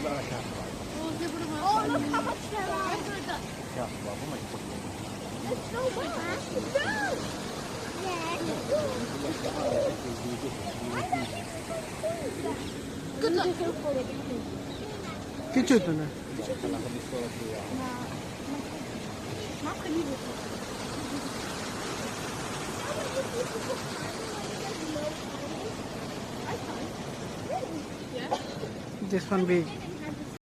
Oh, look how much there are. There's so much. Good luck. কিছু তো না this one big